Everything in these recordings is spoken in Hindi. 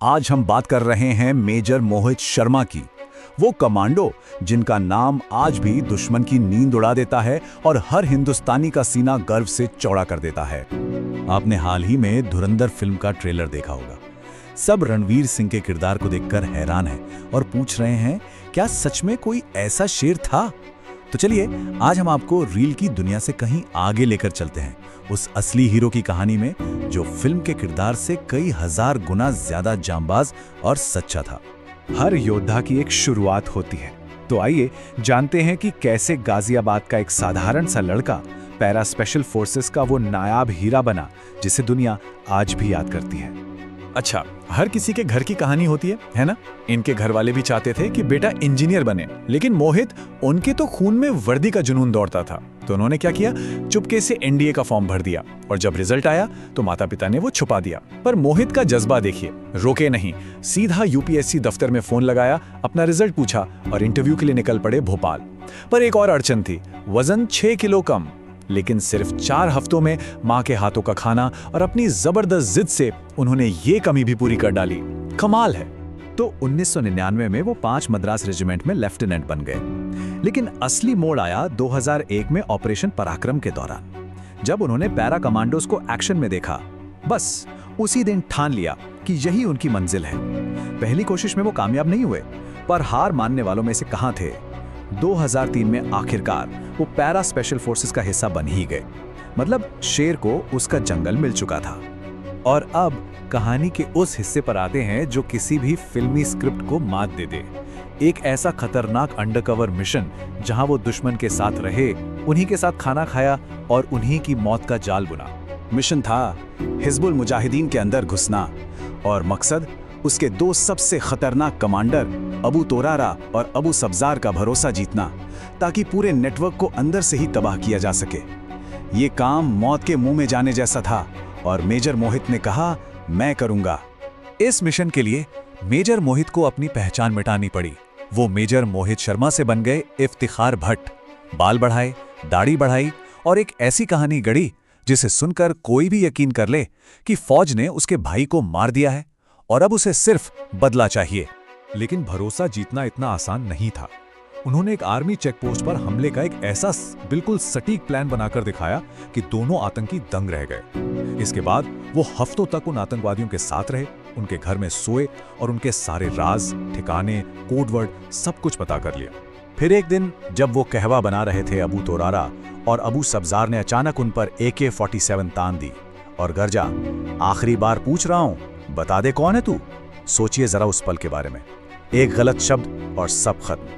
आज हम बात कर रहे हैं मेजर मोहित शर्मा की। वो कमांडो जिनका नाम आज भी दुश्मन की नींद उड़ा देता है और हर हिंदुस्तानी का सीना गर्व से चौड़ा कर देता है। आपने हाल ही में धुरंधर फिल्म का ट्रेलर देखा होगा। सब रणवीर सिंह के किरदार को देखकर हैरान हैं और पूछ रहे हैं, क्या सच में कोई ऐसा शेर था? तो चलिए आज हम आपको रील की दुनिया से कहीं आगे लेकर चलते हैं, उस असली हीरो की कहानी में जो फिल्म के किरदार से कई हजार गुना ज्यादा जांबाज और सच्चा था। हर योद्धा की एक शुरुआत होती है, तो आइए जानते हैं कि कैसे गाजियाबाद का एक साधारण सा लड़का पैरा स्पेशल फोर्सेस का वो नायाब हीरा बना जिसे दुनिया आज भी याद करती है। अच्छा, हर किसी के घर की कहानी होती है ना? इनके घर वाले भी चाहते थे कि बेटा इंजीनियर बने, लेकिन मोहित, उनके तो खून में वर्दी का जुनून दौड़ता था। तो उन्होंने क्या किया, चुपके से एनडीए का फॉर्म भर दिया और जब रिजल्ट आया तो माता पिता ने वो छुपा दिया। पर मोहित का जज्बा देखिए, रोके नहीं, सीधा यूपीएससी दफ्तर में फोन लगाया, अपना रिजल्ट पूछा और इंटरव्यू के लिए निकल पड़े भोपाल। पर एक और अड़चन थी, वजन 6 किलो कम। लेकिन सिर्फ 4 हफ्तों में मां के हाथों का खाना और अपनी जबरदस्त जिद से उन्होंने ये कमी भी पूरी कर डाली। कमाल है। तो 1999 में वो 5 मद्रास रेजिमेंट में लेफ्टिनेंट बन गए। लेकिन असली मोड़ आया 2001 में ऑपरेशन पराक्रम के दौरान, जब उन्होंने पैरा कमांडोज को एक्शन में देखा। बस उसी दिन ठान लिया कि यही उनकी मंजिल है। पहली कोशिश में वो कामयाब नहीं हुए, पर हार मानने वालों में से कहां थे। 2003 में आखिरकार वो पैरा स्पेशल फोर्सेस का हिस्सा बन ही गए। मतलब शेर को उसका जंगल मिल चुका था। और अब कहानी के उस हिस्से पर आते हैं जो किसी भी फिल्मी स्क्रिप्ट को मात दे दे। एक ऐसा खतरनाक अंडरकवर मिशन जहां वो दुश्मन के साथ रहे, उन्हीं के साथ खाना खाया और उन्हीं की मौत का जाल बुना। मिशन था हिजबुल मुजाहिदीन के अंदर घुसना और मकसद उसके 2 सबसे खतरनाक कमांडर अबू तोरारा और अबू सब्जार का भरोसा जीतना, ताकि पूरे नेटवर्क को अंदर से ही तबाह किया जा सके। ये काम मौत के मुंह में जाने जैसा था और मेजर मोहित ने कहा, मैं करूंगा। इस मिशन के लिए मेजर मोहित को अपनी पहचान मिटानी पड़ी। वो मेजर मोहित शर्मा से बन गए इफ्तिखार भट्ट। बाल बढ़ाए, दाढ़ी बढ़ाई और एक ऐसी कहानी गढ़ी जिसे सुनकर कोई भी यकीन कर ले कि फौज ने उसके भाई को मार दिया है और अब उसे सिर्फ बदला चाहिए। लेकिन भरोसा जीतना इतना आसान नहीं था। उन्होंने एक आर्मी चेकपोस्ट पर हमले का एक ऐसा बिल्कुल सटीक प्लान बनाकर दिखाया कि दोनों आतंकी दंग रह गए। इसके बाद वो हफ्तों तक उन आतंकवादियों के साथ रहे, उनके घर में सोए और उनके सारे राज, ठिकाने, कोडवर्ड सब कुछ पता कर लिया। फिर एक दिन जब वो कहवा बना रहे थे अबू तोरारा और अबू सब्जार ने अचानक उन पर AK-47 तान दी और गरजा, आखिरी बार पूछ रहा हूं, बता दे कौन है तू। सोचिए जरा उस पल के बारे में। एक गलत शब्द और सब खत्म।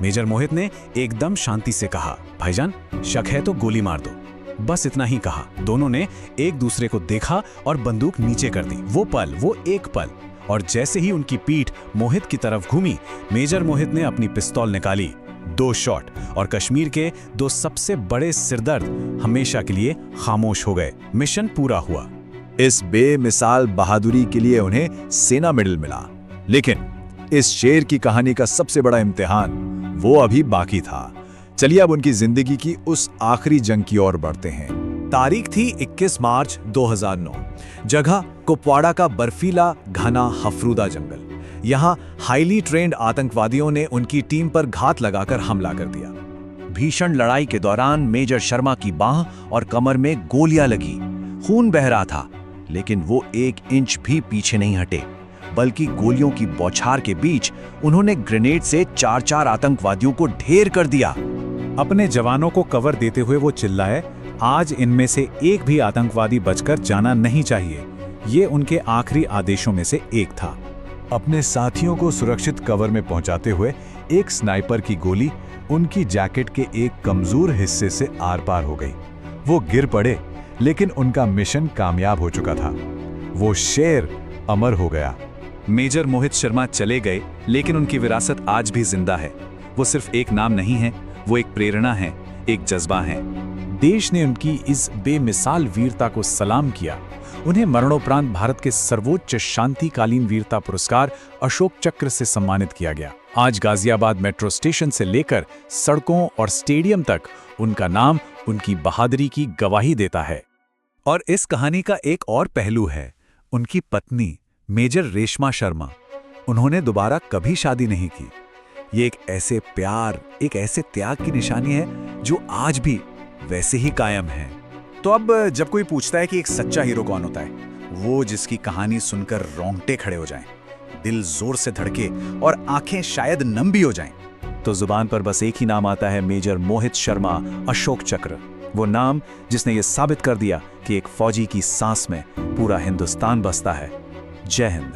मेजर मोहित ने एकदम शांति से कहा, भाईजान शक है तो गोली मार दो। बस इतना ही कहा। दोनों ने एक दूसरे को देखा और बंदूक नीचे कर दी। वो एक पल और जैसे ही उनकी पीठ मोहित की तरफ घूमी, मेजर मोहित ने अपनी पिस्तौल निकाली। 2 शॉट और कश्मीर के 2 सबसे बड़े सिरदर्द हमेशा के लिए खामोश हो गए। मिशन पूरा हुआ। इस बेमिसाल बहादुरी के लिए उन्हें सेना मेडल मिला। लेकिन इस शेर की कहानी का सबसे बड़ा इम्तिहान वो अभी बाकी था। चलिए अब उनकी जिंदगी की उस आखिरी जंग की ओर बढ़ते हैं। तारीख थी 21 मार्च 2009। जगह कुपवाड़ा का बर्फीला घना हफरूदा जंगल। यहाँ हाईली ट्रेंड आतंकवादियों ने उनकी टीम पर घात लगाकर हमला कर दिया। भीषण लड़ाई के दौरान मेजर शर्मा की बांह और कमर में गोलियां लगी। खून बह रहा था, लेकिन वो 1 इंच भी पीछे नहीं हटे, बल्कि गोलियों की बौछार के बीच उन्होंने ग्रेनेड से 4 आतंकवादियों को ढेर कर दिया। अपने जवानों को कवर देते हुए वो चिल्लाए, आज इनमें से एक भी आतंकवादी बचकर जाना नहीं चाहिए। ये उनके आखिरी आदेशों में से एक था। अपने साथियों को सुरक्षित कवर में पहुंचाते हुए एक स्नाइपर की गोली उनकी जैकेट के एक कमजोर हिस्से से आर पार हो गई। वो गिर पड़े, लेकिन उनका मिशन कामयाब हो चुका था। वो शेर अमर हो गया। मेजर मोहित शर्मा चले गए, लेकिन उनकी विरासत आज भी जिंदा है। वो सिर्फ एक नाम नहीं है, वो एक प्रेरणा है, एक जज्बा है। देश ने उनकी इस बेमिसाल वीरता को सलाम किया। उन्हें मरणोपरांत भारत के सर्वोच्च शांतिकालीन वीरता पुरस्कार अशोक चक्र से सम्मानित किया गया। आज गाजियाबाद मेट्रो स्टेशन से लेकर सड़कों और स्टेडियम तक उनका नाम उनकी बहादुरी की गवाही देता है। और इस कहानी का एक और पहलू है, उनकी पत्नी मेजर रेशमा शर्मा, उन्होंने दोबारा कभी शादी नहीं की। ये एक ऐसे प्यार, एक ऐसे त्याग की निशानी है जो आज भी वैसे ही कायम है। तो अब जब कोई पूछता है कि एक सच्चा हीरो कौन होता है, वो जिसकी कहानी सुनकर रोंगटे खड़े हो जाएं, दिल जोर से धड़के और आंखें शायद नम भी हो जाएं, तो जुबान पर बस एक ही नाम आता है, मेजर मोहित शर्मा, अशोक चक्र। वो नाम जिसने ये साबित कर दिया कि एक फौजी की सांस में पूरा हिंदुस्तान बसता है। जय हिंद।